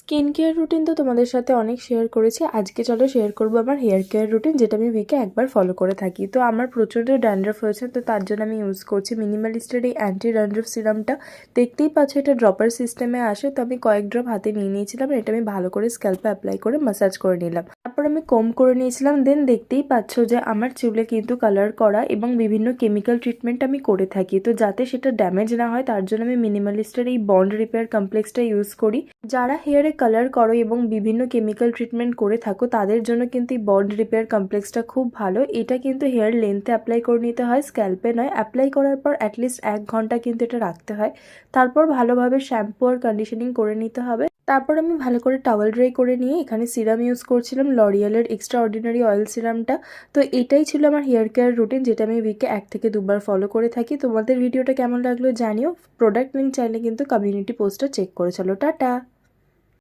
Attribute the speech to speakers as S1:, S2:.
S1: Skin care routine তো তোমাদের সাথে অনেক শেয়ার করেছি। আজকে চলো শেয়ার করবো আমার হেয়ার কেয়ার রুটিন, যেটা আমি উইকে একবার ফলো করে থাকি। তো আমার প্রচণ্ড ড্যান্ড্রাফ হয়েছে, তো তার জন্য আমি ইউজ করছি মিনিমালিস্টের এই অ্যান্টি ড্যান্ড্রাফ সিরামটা। দেখতেই পাচ্ছ এটা ড্রপার সিস্টেমে আসে, তো আমি কয়েক ড্রপ হাতে নিয়ে নিয়েছিলাম। এটা আমি ভালো করে স্ক্যাল্পে অ্যাপ্লাই করে মাসাজ করে নিলাম। তারপর আমি কম করে নিয়েছিলাম। দেন দেখতেই পাচ্ছ যে আমার চুলে কিন্তু কালার করা এবং বিভিন্ন কেমিক্যাল ট্রিটমেন্ট আমি করে থাকি। তো যাতে সেটা ড্যামেজ না হয় তার জন্য আমি মিনিমালিস্টের এই বন্ড রিপেয়ার কমপ্লেক্সটা ইউজ করি। যারা হেয়ারে কালার করো এবং বিভিন্ন কেমিক্যাল ট্রিটমেন্ট করে থাকো তাদের জন্য কিন্তু এই বন্ড রিপেয়ার কমপ্লেক্সটা খুব ভালো। এটা কিন্তু হেয়ার লেন্থে অ্যাপ্লাই করে নিতে হয়, স্ক্যাল্পে নয়। অ্যাপ্লাই করার পর অ্যাটলিস্ট 1 ঘন্টা কিন্তু এটা রাখতে হয়। তারপর ভালোভাবে শ্যাম্পু আর কন্ডিশনিং করে নিতে হবে। তারপর আমি ভালো করে টাওয়েল ড্রাই করে নিয়ে এখানে সিরাম ইউজ করছিলাম, লরিয়ালের এক্সট্রা অর্ডিনারি অয়েল সিরামটা। তো এটাই ছিল আমার হেয়ার কেয়ার রুটিন, যেটা আমি উইকে 1 থেকে 2 বার ফলো করে থাকি। তোমাদের ভিডিওটা কেমন লাগলো জানিও। প্রোডাক্ট লিঙ্ক চাইলে কিন্তু কমিউনিটি পোস্টটা চেক করে চলো। টাটা।